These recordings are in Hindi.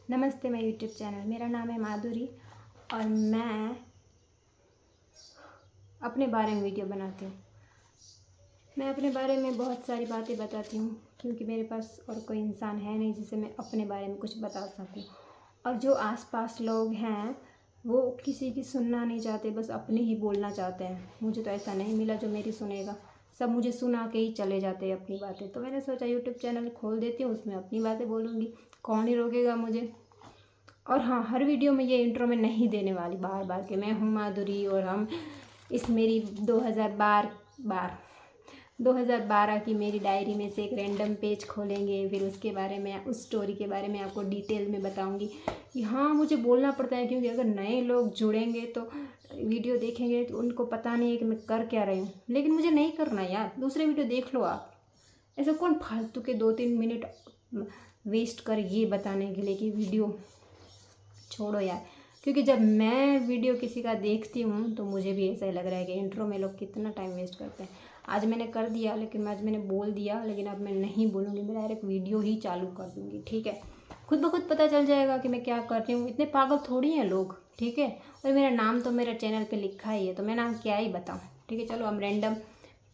नमस्ते, मेरे यूट्यूब चैनल। मेरा नाम है माधुरी और मैं अपने बारे में वीडियो बनाती हूँ। मैं अपने बारे में बहुत सारी बातें बताती हूँ क्योंकि मेरे पास और कोई इंसान है नहीं जिसे मैं अपने बारे में कुछ बता सकूँ। और जो आसपास लोग हैं वो किसी की सुनना नहीं चाहते, बस अपनी ही बोलना चाहते हैं। मुझे तो ऐसा नहीं मिला जो मेरी सुनेगा, सब मुझे सुना के ही चले जाते हैं अपनी बातें। तो मैंने सोचा यूट्यूब चैनल खोल देती हूँ, उसमें अपनी बातें बोलूँगी, कौन ही रोकेगा मुझे। और हाँ, हर वीडियो में ये इंट्रो में नहीं देने वाली बार बार कि मैं हूँ माधुरी और हम इस मेरी 2012 की मेरी डायरी में से एक रैंडम पेज खोलेंगे, फिर उसके बारे में, उस स्टोरी के बारे में आपको डिटेल में बताऊंगी कि हाँ, मुझे बोलना पड़ता है क्योंकि अगर नए लोग जुड़ेंगे तो वीडियो देखेंगे तो उनको पता नहीं है कि मैं कर क्या रही हूँ। लेकिन मुझे नहीं करना यार, दूसरे वीडियो देख लो आप। ऐसा कौन फालतू के 2-3 मिनट वेस्ट कर ये बताने के लिए कि वीडियो छोड़ो यार। क्योंकि जब मैं वीडियो किसी का देखती हूँ तो मुझे भी ऐसा ही लग रहा है कि इंट्रो में लोग कितना टाइम वेस्ट करते हैं। आज मैंने कर दिया, लेकिन आज मैंने बोल दिया, लेकिन अब मैं नहीं बोलूँगी, मैं डायरेक्ट वीडियो ही चालू कर दूँगी। ठीक है, खुद ब खुद पता चल जाएगा कि मैं क्या कर रही हूँ। इतने पागल थोड़ी हैं लोग। ठीक है, और मेरा नाम तो मेरा चैनल पर लिखा ही है, तो मैं नाम क्या ही बताऊँ। ठीक है, चलो हम रैंडम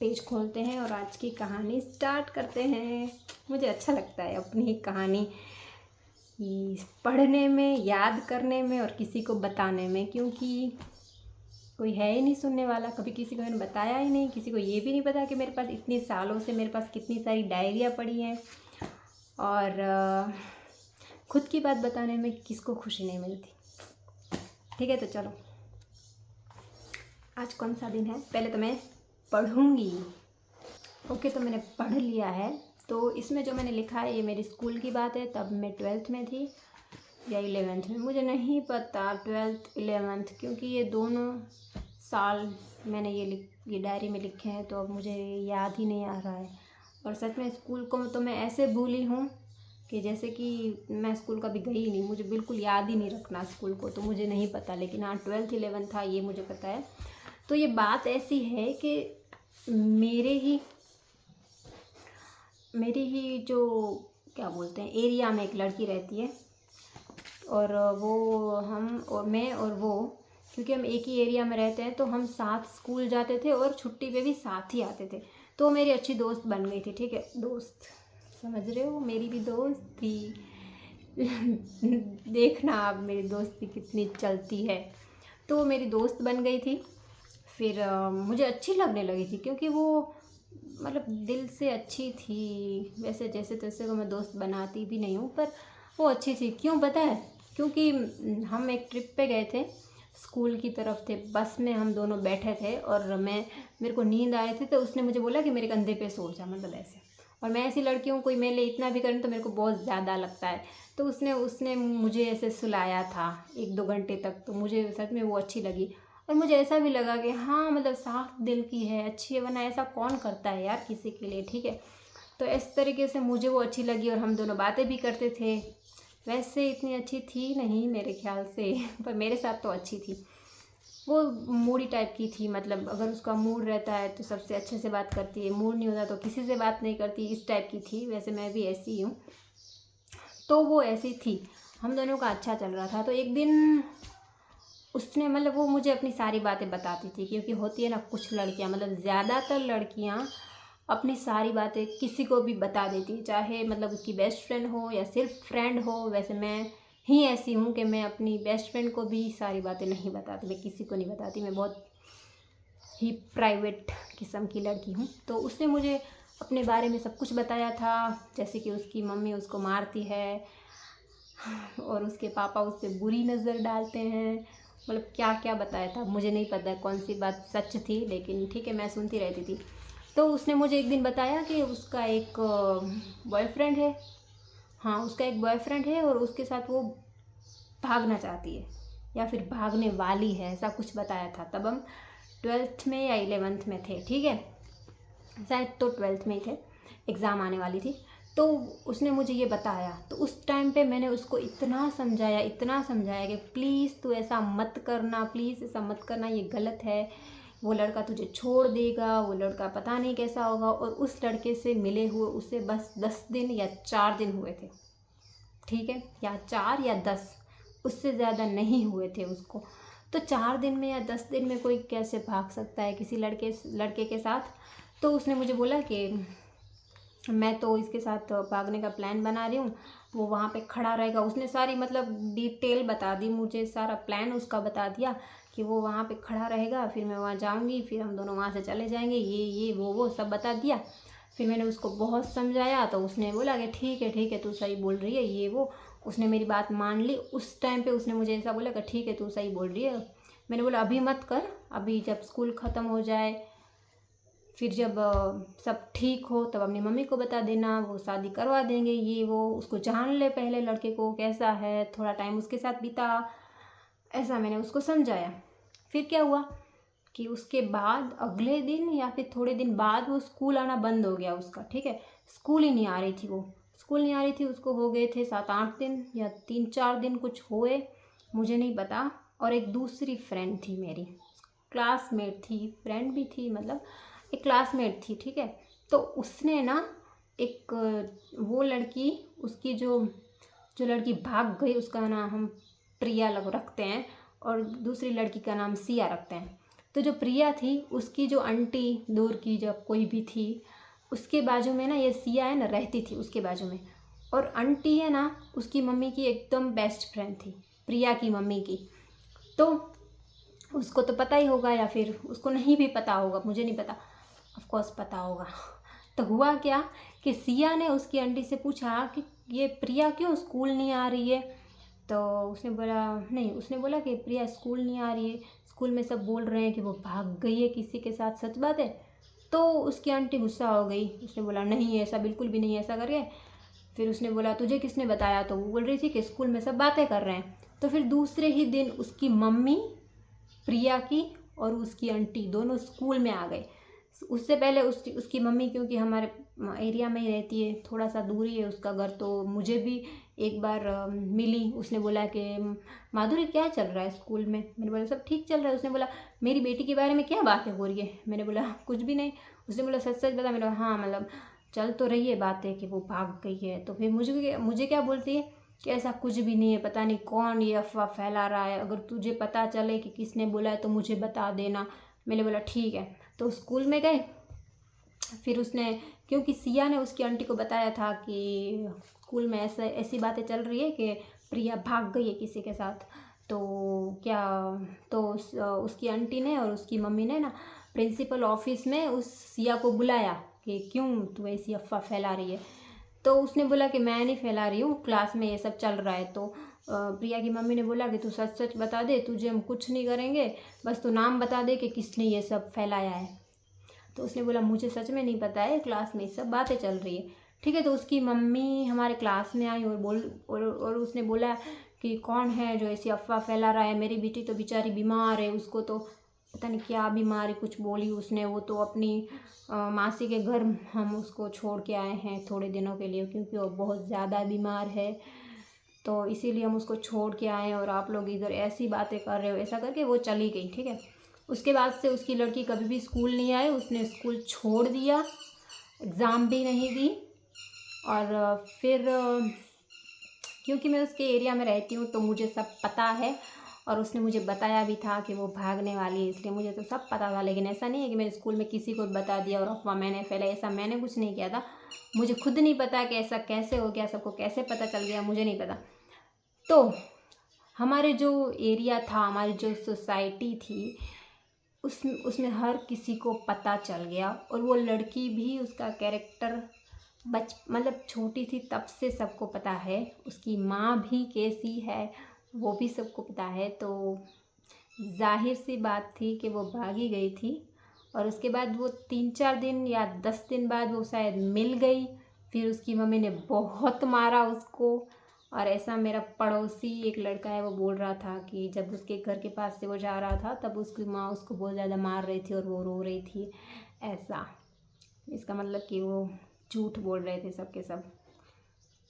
पेज खोलते हैं और आज की कहानी स्टार्ट करते हैं। मुझे अच्छा लगता है अपनी ही कहानी पढ़ने में, याद करने में और किसी को बताने में, क्योंकि कोई है ही नहीं सुनने वाला। कभी किसी को मैंने बताया ही नहीं, किसी को ये भी नहीं पता कि मेरे पास इतने सालों से मेरे पास कितनी सारी डायरियाँ पड़ी हैं। और खुद की बात बताने में किसको खुशी नहीं मिलती। ठीक है, तो चलो, आज कौन सा दिन है, पहले तो मैं पढ़ूँगी। ओके, तो मैंने पढ़ लिया है। तो इसमें जो मैंने लिखा है ये मेरी स्कूल की बात है, तब मैं 12th में थी या 11th में, मुझे नहीं पता 12th 11th, क्योंकि ये दोनों साल मैंने ये डायरी में लिखे हैं, तो अब मुझे याद ही नहीं आ रहा है। और सच में स्कूल को तो मैं ऐसे भूली हूँ कि जैसे कि मैं स्कूल कभी गई ही नहीं, मुझे बिल्कुल याद ही नहीं रखना स्कूल को, तो मुझे नहीं पता। लेकिन हाँ, 12th 11th था ये मुझे पता है। तो ये बात ऐसी है कि मेरी ही जो क्या बोलते हैं, एरिया में एक लड़की रहती है। और वो, हम और मैं और वो, क्योंकि हम एक ही एरिया में रहते हैं तो हम साथ स्कूल जाते थे और छुट्टी पे भी साथ ही आते थे। तो वो मेरी अच्छी दोस्त बन गई थी। ठीक है, दोस्त समझ रहे हो, मेरी भी दोस्त थी। देखना आप मेरी दोस्ती कितनी चलती है। तो वो मेरी दोस्त बन गई थी। फिर मुझे अच्छी लगने लगी थी क्योंकि वो मतलब दिल से अच्छी थी। वैसे जैसे तैसे को मैं दोस्त बनाती भी नहीं हूँ, पर वो अच्छी थी। क्यों पता है? क्योंकि हम एक ट्रिप पे गए थे, स्कूल की तरफ थे, बस में हम दोनों बैठे थे और मेरे को नींद आई थी, तो उसने मुझे बोला कि मेरे कंधे पे सो जा, मतलब ऐसे। और मैं ऐसी लड़की हूँ, कोई मेरे लिए इतना भी करें तो मेरे को बहुत ज़्यादा लगता है। तो उसने मुझे ऐसे सुलाया था 1-2 घंटे तक, तो मुझे सच में वो अच्छी लगी। और मुझे ऐसा भी लगा कि हाँ, मतलब साफ दिल की है, अच्छी है, वरना ऐसा कौन करता है यार किसी के लिए। ठीक है, तो इस तरीके से मुझे वो अच्छी लगी और हम दोनों बातें भी करते थे। वैसे इतनी अच्छी थी नहीं मेरे ख्याल से, पर मेरे साथ तो अच्छी थी। वो मूडी टाइप की थी, मतलब अगर उसका मूड रहता है तो सबसे अच्छे से बात करती है, मूड नहीं होता तो किसी से बात नहीं करती, इस टाइप की थी। वैसे मैं भी ऐसी ही हूँ, तो वो ऐसी थी। हम दोनों का अच्छा चल रहा था। तो एक दिन उसने, मतलब वो मुझे अपनी सारी बातें बताती थी, क्योंकि होती है ना कुछ लड़कियां, मतलब ज़्यादातर लड़कियां अपनी सारी बातें किसी को भी बता देती है, चाहे मतलब उसकी बेस्ट फ्रेंड हो या सिर्फ फ्रेंड हो। वैसे मैं ही ऐसी हूँ कि मैं अपनी बेस्ट फ्रेंड को भी सारी बातें नहीं बताती, मैं किसी को नहीं बताती, मैं बहुत ही प्राइवेट किस्म की लड़की हूँ। तो उसने मुझे अपने बारे में सब कुछ बताया था, जैसे कि उसकी मम्मी उसको मारती है और उसके पापा उस पर बुरी नज़र डालते हैं, मतलब क्या क्या बताया था मुझे नहीं पता कौन सी बात सच थी, लेकिन ठीक है, मैं सुनती रहती थी। तो उसने मुझे एक दिन बताया कि उसका एक बॉयफ्रेंड है। हाँ, उसका एक बॉयफ्रेंड है और उसके साथ वो भागना चाहती है या फिर भागने वाली है, ऐसा कुछ बताया था। तब हम 12th में या 11th में थे। ठीक है, शायद तो 12th में ही थे, एग्ज़ाम आने वाली थी। तो उसने मुझे ये बताया, तो उस टाइम पे मैंने उसको इतना समझाया कि प्लीज़ तू ऐसा मत करना, प्लीज़ ऐसा मत करना, ये गलत है, वो लड़का तुझे छोड़ देगा, वो लड़का पता नहीं कैसा होगा। और उस लड़के से मिले हुए उसे बस 10 दिन या 4 दिन हुए थे। ठीक है, या 4 या 10, उससे ज़्यादा नहीं हुए थे उसको। तो 4 दिन में या 10 दिन में कोई कैसे भाग सकता है किसी लड़के के साथ। तो उसने मुझे बोला कि मैं तो इसके साथ भागने का प्लान बना रही हूँ, वो वहाँ पे खड़ा रहेगा। उसने सारी मतलब डिटेल बता दी मुझे, सारा प्लान उसका बता दिया कि वो वहाँ पे खड़ा रहेगा, फिर मैं वहाँ जाऊँगी, फिर हम दोनों वहाँ से चले जाएंगे, ये वो सब बता दिया। फिर मैंने उसको बहुत समझाया तो उसने बोला कि ठीक है तू सही बोल रही है, ये वो। उसने मेरी बात मान ली। उस टाइम पे उसने मुझे ऐसा बोला कि ठीक है तू सही बोल रही है। मैंने बोला अभी मत कर, अभी जब स्कूल ख़त्म हो जाए, फिर जब सब ठीक हो तब अपनी मम्मी को बता देना, वो शादी करवा देंगे, ये वो। उसको जान ले पहले लड़के को कैसा है, थोड़ा टाइम उसके साथ बिता। ऐसा मैंने उसको समझाया। फिर क्या हुआ कि उसके बाद अगले दिन या फिर थोड़े दिन बाद वो स्कूल आना बंद हो गया उसका, ठीक है। स्कूल ही नहीं आ रही थी, वो स्कूल नहीं आ रही थी। उसको हो गए थे 7-8 दिन या 3-4 दिन कुछ हुए, मुझे नहीं पता। और एक दूसरी फ्रेंड थी मेरी, क्लासमेट थी, फ्रेंड भी थी, मतलब एक क्लासमेट थी, ठीक है। तो उसने ना एक वो लड़की, उसकी जो लड़की भाग गई उसका नाम हम प्रिया रखते हैं, और दूसरी लड़की का नाम सिया रखते हैं। तो जो प्रिया थी उसकी जो आंटी दूर की जब कोई भी थी, उसके बाजू में ना ये सिया है ना रहती थी उसके बाजू में। और आंटी है ना उसकी मम्मी की एकदम बेस्ट फ्रेंड थी, प्रिया की मम्मी की। तो उसको तो पता ही होगा, या फिर उसको नहीं भी पता होगा, मुझे नहीं पता, ऑफ कोर्स पता होगा। तो हुआ क्या कि सिया ने उसकी आंटी से पूछा कि ये प्रिया क्यों स्कूल नहीं आ रही है। तो उसने बोला नहीं, उसने बोला कि प्रिया स्कूल नहीं आ रही है, स्कूल में सब बोल रहे हैं कि वो भाग गई है किसी के साथ, सच बात है। तो उसकी आंटी गुस्सा हो गई, उसने बोला नहीं ऐसा बिल्कुल भी नहीं, ऐसा करके। फिर उसने बोला तुझे किसने बताया। तो वो बोल रही थी कि स्कूल में सब बातें कर रहे हैं। तो फिर दूसरे ही दिन उसकी मम्मी, प्रिया की और उसकी आंटी दोनों स्कूल में आ गए। उससे पहले उसकी मम्मी, क्योंकि हमारे एरिया में ही रहती है, थोड़ा सा दूरी है उसका घर, तो मुझे भी एक बार मिली। उसने बोला कि माधुरी क्या चल रहा है स्कूल में। मैंने बोला सब ठीक चल रहा है। उसने बोला मेरी बेटी के बारे में क्या बातें हो रही है। मैंने बोला कुछ भी नहीं। उसने बोला सच सच बता। मैंने बोला हाँ मतलब चल तो रही है बातें कि वो भाग गई है। तो फिर मुझे क्या बोलती है कि ऐसा कुछ भी नहीं है, पता नहीं कौन ये अफवाह फैला रहा है, अगर तुझे पता चले कि किसने बोला है तो मुझे बता देना। मैंने बोला ठीक है। तो स्कूल में गए। फिर उसने, क्योंकि सिया ने उसकी आंटी को बताया था कि स्कूल में ऐसी बातें चल रही है कि प्रिया भाग गई है किसी के साथ, तो क्या, तो उसकी आंटी ने और उसकी मम्मी ने ना प्रिंसिपल ऑफिस में उस सिया को बुलाया कि क्यों तू ऐसी अफवाह फैला रही है। तो उसने बोला कि मैं नहीं फैला रही हूँ, क्लास में ये सब चल रहा है। तो प्रिया की मम्मी ने बोला कि तू सच सच बता दे, तुझे हम कुछ नहीं करेंगे, बस तू नाम बता दे कि किसने ये सब फैलाया है। तो उसने बोला मुझे सच में नहीं पता है, क्लास में सब बातें चल रही है। ठीक है। तो उसकी मम्मी हमारे क्लास में आई और उसने बोला कि कौन है जो ऐसी अफवाह फैला रहा है, मेरी बेटी तो बेचारी बीमार है, उसको तो पता नहीं क्या बीमारी कुछ बोली उसने, वो तो अपनी मासी के घर हम उसको छोड़ के आए हैं थोड़े दिनों के लिए, क्योंकि वो बहुत ज़्यादा बीमार है, तो इसीलिए हम उसको छोड़ के आए हैं, और आप लोग इधर ऐसी बातें कर रहे हो। ऐसा करके वो चली गई। ठीक है। उसके बाद से उसकी लड़की कभी भी स्कूल नहीं आई, उसने स्कूल छोड़ दिया, एग्ज़ाम भी नहीं दी। और फिर क्योंकि मैं उसके एरिया में रहती हूँ तो मुझे सब पता है, और उसने मुझे बताया भी था कि वो भागने वाली है, इसलिए मुझे तो सब पता था। लेकिन ऐसा नहीं है कि मैंने स्कूल में किसी को बता दिया और अफवाह मैंने फैलाई, ऐसा मैंने कुछ नहीं किया था। मुझे खुद नहीं पता कि ऐसा कैसे हो गया, सबको कैसे पता चल गया, मुझे नहीं पता। तो हमारे जो एरिया था, हमारी जो सोसाइटी थी, उसमें हर किसी को पता चल गया। और वो लड़की भी, उसका कैरेक्टर मतलब छोटी थी तब से सबको पता है, उसकी माँ भी कैसी है वो भी सबको पता है। तो जाहिर सी बात थी कि वो भागी गई थी। और उसके बाद वो 3-4 दिन या 10 दिन बाद वो शायद मिल गई। फिर उसकी मम्मी ने बहुत मारा उसको। और ऐसा मेरा पड़ोसी एक लड़का है, वो बोल रहा था कि जब उसके घर के पास से वो जा रहा था तब उसकी माँ उसको बहुत ज़्यादा मार रही थी और वो रो रही थी। ऐसा, इसका मतलब कि वो झूठ बोल रहे थे सब के सब।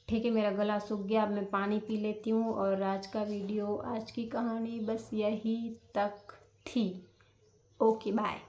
ठीक है, मेरा गला सूख गया, अब मैं पानी पी लेती हूँ। और आज का वीडियो, आज की कहानी बस यही तक थी। Okay bye.